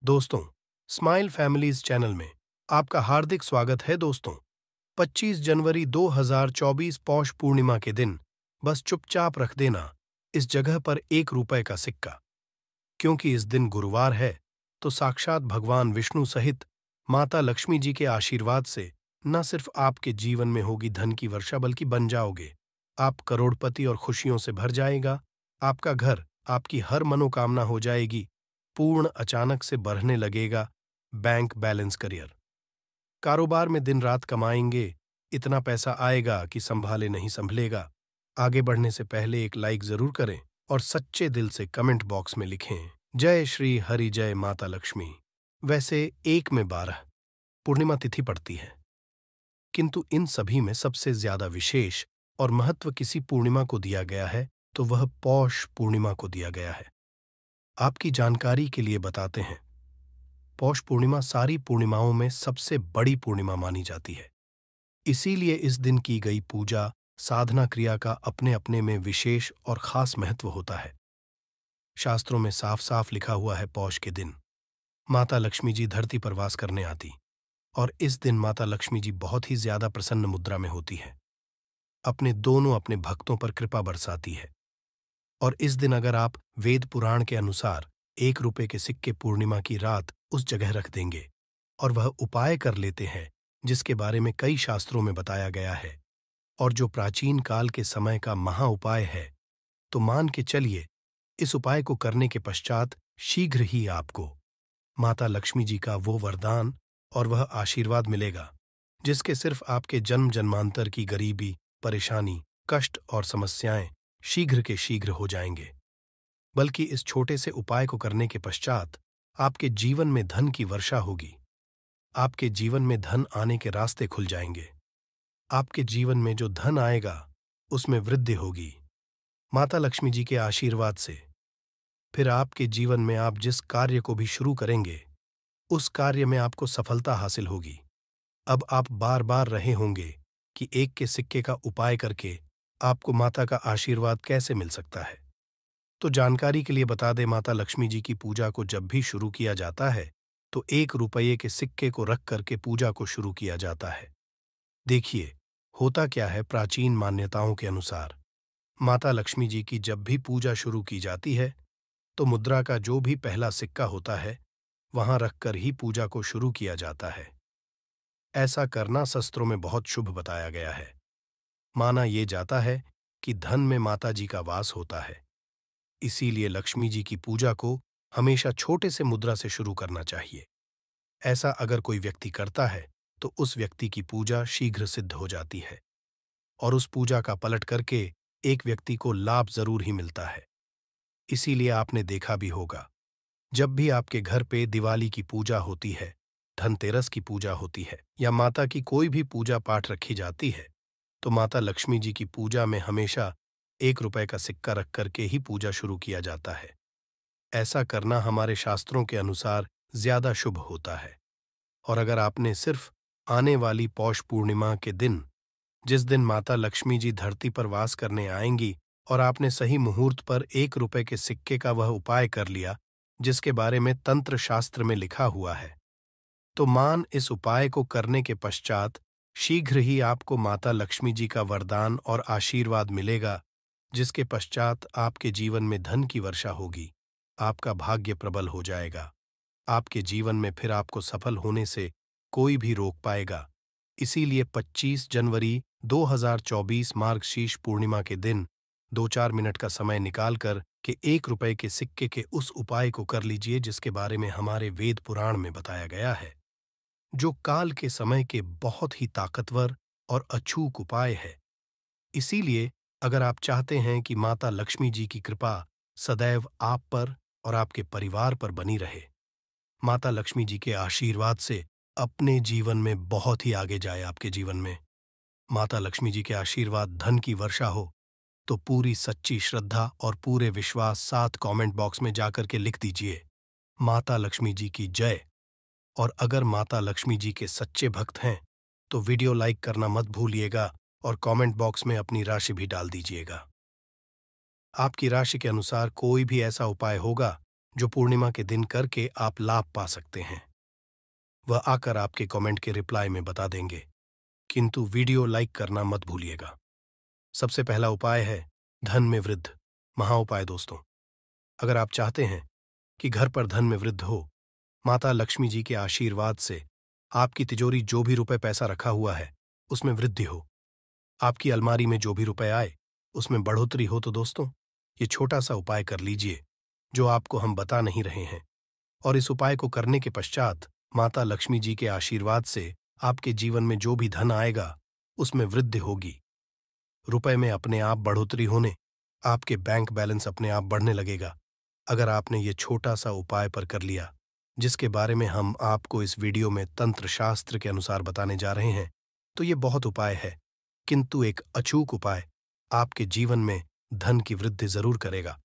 दोस्तों, smile families channel में आपका हार्दिक स्वागत है। दोस्तों, 25 जनवरी 2024 पौष पूर्णिमा के दिन बस चुपचाप रख देना इस जगह पर 1 रुपए का सिक्का। क्योंकि इस दिन गुरुवार है, तो साक्षात भगवान विष्णु सहित माता लक्ष्मी जी के आशीर्वाद से न सिर्फ आपके जीवन में होगी धन की वर्षा, बल्कि बन जाओगे आप करोड़पति और खुशियों से भर जाएगा आपका घर, आपकी हर मनोकामना हो जाएगी पूर्ण, अचानक से बढ़ने लगेगा बैंक बैलेंस। करियर, कारोबार में दिन रात कमाएंगे, इतना पैसा आएगा कि संभाले नहीं संभलेगा। आगे बढ़ने से पहले एक लाइक जरूर करें और सच्चे दिल से कमेंट बॉक्स में लिखें, जय श्री हरि, जय माता लक्ष्मी। वैसे 1 में 12 पूर्णिमा तिथि पड़ती है, किंतु इन सभी में सबसे ज्यादा विशेष और महत्व किसी पूर्णिमा को दिया गया है, तो वह पौष पूर्णिमा को दिया गया है। आपकी जानकारी के लिए बताते हैं, पौष पूर्णिमा सारी पूर्णिमाओं में सबसे बड़ी पूर्णिमा मानी जाती है। इसीलिए इस दिन की गई पूजा साधना क्रिया का अपने अपने में विशेष और खास महत्व होता है। शास्त्रों में साफ साफ लिखा हुआ है, पौष के दिन माता लक्ष्मी जी धरती पर वास करने आती, और इस दिन माता लक्ष्मी जी बहुत ही ज्यादा प्रसन्न मुद्रा में होती है, अपने भक्तों पर कृपा बरसाती है। और इस दिन अगर आप वेद पुराण के अनुसार 1 रुपए के सिक्के पूर्णिमा की रात उस जगह रख देंगे और वह उपाय कर लेते हैं जिसके बारे में कई शास्त्रों में बताया गया है, और जो प्राचीन काल के समय का महा उपाय है, तो मान के चलिए इस उपाय को करने के पश्चात शीघ्र ही आपको माता लक्ष्मी जी का वो वरदान और वह आशीर्वाद मिलेगा जिसके सिर्फ आपके जन्म जन्मांतर की गरीबी, परेशानी, कष्ट और समस्याएं शीघ्र के शीघ्र हो जाएंगे। बल्कि इस छोटे से उपाय को करने के पश्चात आपके जीवन में धन की वर्षा होगी, आपके जीवन में धन आने के रास्ते खुल जाएंगे, आपके जीवन में जो धन आएगा उसमें वृद्धि होगी माता लक्ष्मी जी के आशीर्वाद से। फिर आपके जीवन में आप जिस कार्य को भी शुरू करेंगे, उस कार्य में आपको सफलता हासिल होगी। अब आप बार बार रहे होंगे कि 1 के सिक्के का उपाय करके आपको माता का आशीर्वाद कैसे मिल सकता है। तो जानकारी के लिए बता दें, माता लक्ष्मी जी की पूजा को जब भी शुरू किया जाता है, तो 1 रुपये के सिक्के को रख करके पूजा को शुरू किया जाता है। देखिए, होता क्या है, प्राचीन मान्यताओं के अनुसार माता लक्ष्मी जी की जब भी पूजा शुरू की जाती है, तो मुद्रा का जो भी पहला सिक्का होता है, वहां रखकर ही पूजा को शुरू किया जाता है। ऐसा करना शास्त्रों में बहुत शुभ बताया गया है। माना ये जाता है कि धन में माता जी का वास होता है। इसीलिए लक्ष्मी जी की पूजा को हमेशा छोटे से मुद्रा से शुरू करना चाहिए। ऐसा अगर कोई व्यक्ति करता है, तो उस व्यक्ति की पूजा शीघ्र सिद्ध हो जाती है, और उस पूजा का पलट करके एक व्यक्ति को लाभ जरूर ही मिलता है। इसीलिए आपने देखा भी होगा, जब भी आपके घर पे दिवाली की पूजा होती है, धनतेरस की पूजा होती है, या माता की कोई भी पूजा पाठ रखी जाती है, तो माता लक्ष्मी जी की पूजा में हमेशा 1 रुपए का सिक्का रख करके ही पूजा शुरू किया जाता है। ऐसा करना हमारे शास्त्रों के अनुसार ज्यादा शुभ होता है। और अगर आपने सिर्फ आने वाली पौष पूर्णिमा के दिन, जिस दिन माता लक्ष्मी जी धरती पर वास करने आएंगी, और आपने सही मुहूर्त पर 1 रुपए के सिक्के का वह उपाय कर लिया जिसके बारे में तंत्र शास्त्र में लिखा हुआ है, तो मान इस उपाय को करने के पश्चात शीघ्र ही आपको माता लक्ष्मी जी का वरदान और आशीर्वाद मिलेगा, जिसके पश्चात आपके जीवन में धन की वर्षा होगी, आपका भाग्य प्रबल हो जाएगा। आपके जीवन में फिर आपको सफल होने से कोई भी रोक पाएगा। इसीलिए 25 जनवरी 2024 मार्गशीर्ष पूर्णिमा के दिन 2-4 मिनट का समय निकालकर के 1 रुपए के सिक्के के उस उपाय को कर लीजिए जिसके बारे में हमारे वेद पुराण में बताया गया है, जो काल के समय के बहुत ही ताकतवर और अचूक उपाय है। इसीलिए अगर आप चाहते हैं कि माता लक्ष्मी जी की कृपा सदैव आप पर और आपके परिवार पर बनी रहे, माता लक्ष्मी जी के आशीर्वाद से अपने जीवन में बहुत ही आगे जाए, आपके जीवन में माता लक्ष्मी जी के आशीर्वाद धन की वर्षा हो, तो पूरी सच्ची श्रद्धा और पूरे विश्वास साथ कमेंट बॉक्स में जाकर के लिख दीजिए, माता लक्ष्मी जी की जय। और अगर माता लक्ष्मी जी के सच्चे भक्त हैं, तो वीडियो लाइक करना मत भूलिएगा और कमेंट बॉक्स में अपनी राशि भी डाल दीजिएगा। आपकी राशि के अनुसार कोई भी ऐसा उपाय होगा जो पूर्णिमा के दिन करके आप लाभ पा सकते हैं। वह आकर आपके कमेंट के रिप्लाई में बता देंगे, किंतु वीडियो लाइक करना मत भूलिएगा। सबसे पहला उपाय है धन में वृद्धि, महाउपाय। दोस्तों, अगर आप चाहते हैं कि घर पर धन में वृद्धि हो, माता लक्ष्मी जी के आशीर्वाद से आपकी तिजोरी जो भी रुपए पैसा रखा हुआ है उसमें वृद्धि हो, आपकी अलमारी में जो भी रुपए आए उसमें बढ़ोतरी हो, तो दोस्तों ये छोटा सा उपाय कर लीजिए जो आपको हम बता नहीं रहे हैं। और इस उपाय को करने के पश्चात माता लक्ष्मी जी के आशीर्वाद से आपके जीवन में जो भी धन आएगा उसमें वृद्धि होगी। रुपए में अपने आप बढ़ोतरी होने, आपके बैंक बैलेंस अपने आप बढ़ने लगेगा अगर आपने ये छोटा सा उपाय पर कर लिया, जिसके बारे में हम आपको इस वीडियो में तंत्र शास्त्र के अनुसार बताने जा रहे हैं। तो ये बहुत उपाय है, किंतु एक अचूक उपाय आपके जीवन में धन की वृद्धि जरूर करेगा।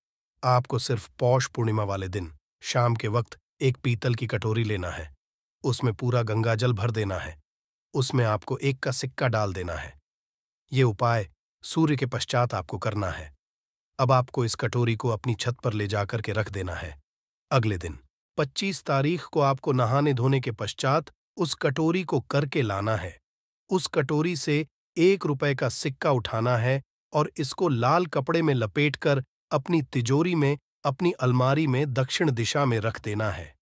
आपको सिर्फ पौष पूर्णिमा वाले दिन शाम के वक्त एक पीतल की कटोरी लेना है, उसमें पूरा गंगा जल भर देना है, उसमें आपको 1 का सिक्का डाल देना है। ये उपाय सूर्य के पश्चात आपको करना है। अब आपको इस कटोरी को अपनी छत पर ले जाकर के रख देना है। अगले दिन 25 तारीख को आपको नहाने धोने के पश्चात उस कटोरी को करके लाना है। उस कटोरी से 1 रुपए का सिक्का उठाना है और इसको लाल कपड़े में लपेटकर अपनी तिजोरी में, अपनी अलमारी में दक्षिण दिशा में रख देना है।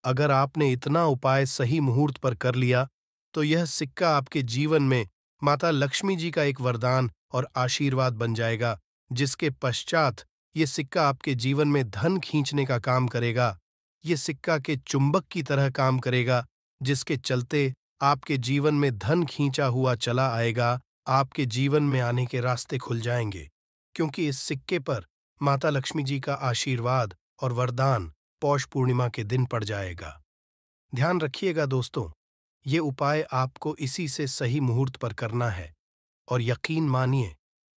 अगर आपने इतना उपाय सही मुहूर्त पर कर लिया तो यह सिक्का आपके जीवन में माता लक्ष्मी जी का एक वरदान और आशीर्वाद बन जाएगा, जिसके पश्चात ये सिक्का आपके जीवन में धन खींचने का काम करेगा। ये सिक्का के चुंबक की तरह काम करेगा, जिसके चलते आपके जीवन में धन खींचा हुआ चला आएगा, आपके जीवन में आने के रास्ते खुल जाएंगे, क्योंकि इस सिक्के पर माता लक्ष्मी जी का आशीर्वाद और वरदान पौष पूर्णिमा के दिन पड़ जाएगा। ध्यान रखिएगा दोस्तों, ये उपाय आपको इसी से सही मुहूर्त पर करना है, और यकीन मानिए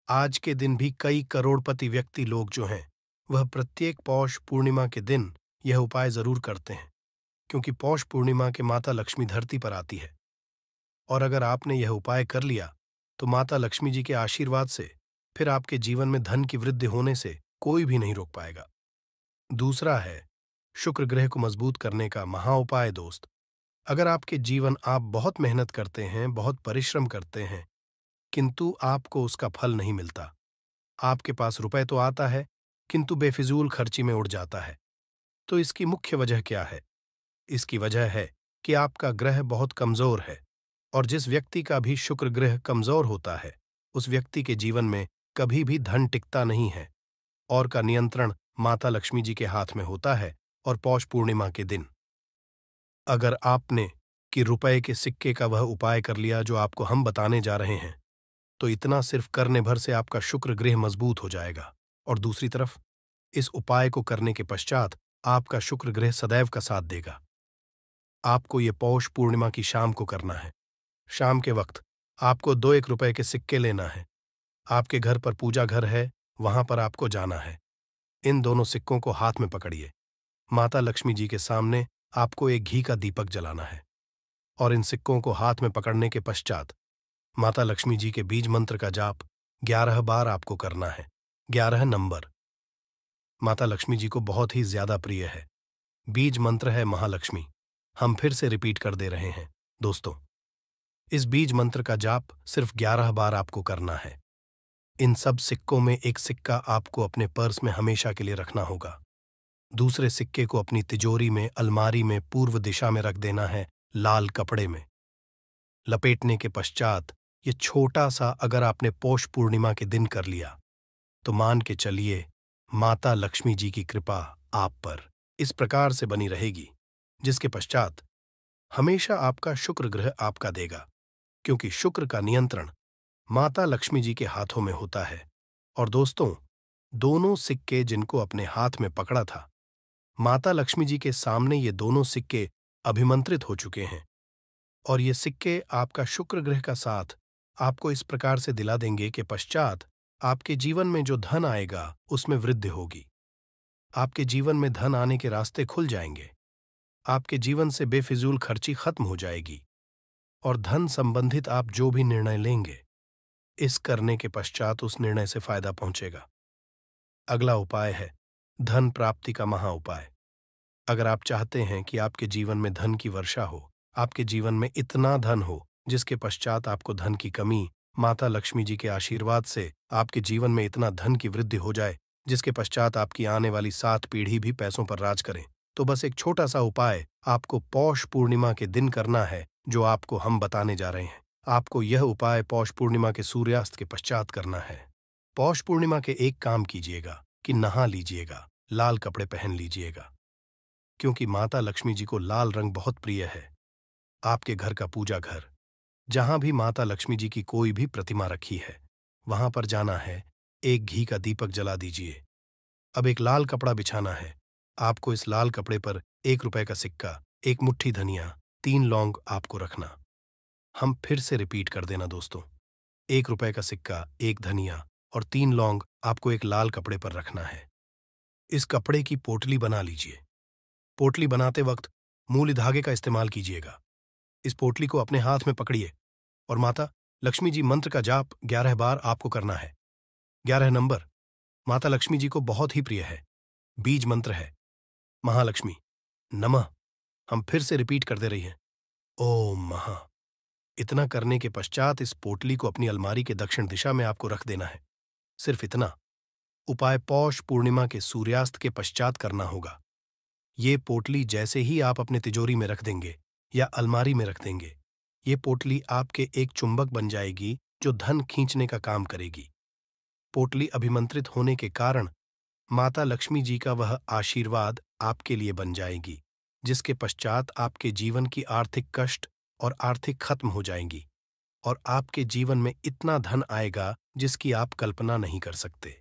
आज के दिन भी कई करोड़पति व्यक्ति लोग जो हैं वह प्रत्येक पौष पूर्णिमा के दिन यह उपाय जरूर करते हैं, क्योंकि पौष पूर्णिमा के माता लक्ष्मी धरती पर आती है। और अगर आपने यह उपाय कर लिया तो माता लक्ष्मी जी के आशीर्वाद से फिर आपके जीवन में धन की वृद्धि होने से कोई भी नहीं रोक पाएगा। दूसरा है शुक्र ग्रह को मजबूत करने का महाउपाय। दोस्त, अगर आपके जीवन आप बहुत मेहनत करते हैं, बहुत परिश्रम करते हैं, किंतु आपको उसका फल नहीं मिलता, आपके पास रुपए तो आता है किंतु बेफिजूल खर्ची में उड़ जाता है, तो इसकी मुख्य वजह क्या है? इसकी वजह है कि आपका ग्रह बहुत कमजोर है, और जिस व्यक्ति का भी शुक्र ग्रह कमजोर होता है उस व्यक्ति के जीवन में कभी भी धन टिकता नहीं है, और का नियंत्रण माता लक्ष्मी जी के हाथ में होता है। और पौष पूर्णिमा के दिन अगर आपने कि रुपए के सिक्के का वह उपाय कर लिया जो आपको हम बताने जा रहे हैं, तो इतना सिर्फ करने भर से आपका शुक्र ग्रह मजबूत हो जाएगा। और दूसरी तरफ इस उपाय को करने के पश्चात आपका शुक्र ग्रह सदैव का साथ देगा। आपको ये पौष पूर्णिमा की शाम को करना है। शाम के वक्त आपको 2-1 रुपए के सिक्के लेना है। आपके घर पर पूजा घर है, वहां पर आपको जाना है। इन दोनों सिक्कों को हाथ में पकड़िए। माता लक्ष्मी जी के सामने आपको एक घी का दीपक जलाना है, और इन सिक्कों को हाथ में पकड़ने के पश्चात माता लक्ष्मी जी के बीज मंत्र का जाप 11 बार आपको करना है। 11 नंबर माता लक्ष्मी जी को बहुत ही ज्यादा प्रिय है। बीज मंत्र है महालक्ष्मी। हम फिर से रिपीट कर दे रहे हैं दोस्तों, इस बीज मंत्र का जाप सिर्फ 11 बार आपको करना है। इन सब सिक्कों में एक सिक्का आपको अपने पर्स में हमेशा के लिए रखना होगा। दूसरे सिक्के को अपनी तिजोरी में, अलमारी में पूर्व दिशा में रख देना है, लाल कपड़े में लपेटने के पश्चात ये छोटा सा अगर आपने पौष पूर्णिमा के दिन कर लिया तो मान के चलिए माता लक्ष्मी जी की कृपा आप पर इस प्रकार से बनी रहेगी, जिसके पश्चात हमेशा आपका शुक्र ग्रह आपका देगा, क्योंकि शुक्र का नियंत्रण माता लक्ष्मी जी के हाथों में होता है। और दोस्तों, दोनों सिक्के जिनको अपने हाथ में पकड़ा था, माता लक्ष्मी जी के सामने ये दोनों सिक्के अभिमंत्रित हो चुके हैं, और ये सिक्के आपका शुक्र ग्रह का साथ आपको इस प्रकार से दिला देंगे कि पश्चात आपके जीवन में जो धन आएगा उसमें वृद्धि होगी। आपके जीवन में धन आने के रास्ते खुल जाएंगे, आपके जीवन से बेफिजूल खर्ची खत्म हो जाएगी, और धन संबंधित आप जो भी निर्णय लेंगे इस करने के पश्चात उस निर्णय से फायदा पहुंचेगा। अगला उपाय है धन प्राप्ति का महाउपाय। अगर आप चाहते हैं कि आपके जीवन में धन की वर्षा हो, आपके जीवन में इतना धन हो जिसके पश्चात आपको धन की कमी, माता लक्ष्मी जी के आशीर्वाद से आपके जीवन में इतना धन की वृद्धि हो जाए जिसके पश्चात आपकी आने वाली 7 पीढ़ी भी पैसों पर राज करें, तो बस एक छोटा सा उपाय आपको पौष पूर्णिमा के दिन करना है, जो आपको हम बताने जा रहे हैं। आपको यह उपाय पौष पूर्णिमा के सूर्यास्त के पश्चात करना है। पौष पूर्णिमा के एक काम कीजिएगा कि नहा लीजिएगा, लाल कपड़े पहन लीजिएगा, क्योंकि माता लक्ष्मी जी को लाल रंग बहुत प्रिय है। आपके घर का पूजा घर, जहां भी माता लक्ष्मी जी की कोई भी प्रतिमा रखी है, वहां पर जाना है, एक घी का दीपक जला दीजिए। अब एक लाल कपड़ा बिछाना है। आपको इस लाल कपड़े पर 1 रुपए का सिक्का, एक मुट्ठी धनिया, 3 लौंग आपको रखना। हम फिर से रिपीट कर देना दोस्तों। 1 रुपए का सिक्का, एक धनिया और 3 लौंग आपको एक लाल कपड़े पर रखना है। इस कपड़े की पोटली बना लीजिए। पोटली बनाते वक्त मूली धागे का इस्तेमाल कीजिएगा। इस पोटली को अपने हाथ में पकड़िए और माता लक्ष्मी जी मंत्र का जाप 11 बार आपको करना है। 11 नंबर माता लक्ष्मी जी को बहुत ही प्रिय है। बीज मंत्र है, महालक्ष्मी नमः। हम फिर से रिपीट करते रहिए, ओम महा। इतना करने के पश्चात इस पोटली को अपनी अलमारी के दक्षिण दिशा में आपको रख देना है। सिर्फ इतना। उपाय पौष पूर्णिमा के सूर्यास्त के पश्चात करना होगा। ये पोटली जैसे ही आप अपने तिजोरी में रख देंगे या अलमारी में रख देंगे, ये पोटली आपके एक चुंबक बन जाएगी जो धन खींचने का काम करेगी। पोटली अभिमंत्रित होने के कारण माता लक्ष्मी जी का वह आशीर्वाद आपके लिए बन जाएगी, जिसके पश्चात आपके जीवन की आर्थिक कष्ट और आर्थिक खत्म हो जाएंगी और आपके जीवन में इतना धन आएगा जिसकी आप कल्पना नहीं कर सकते।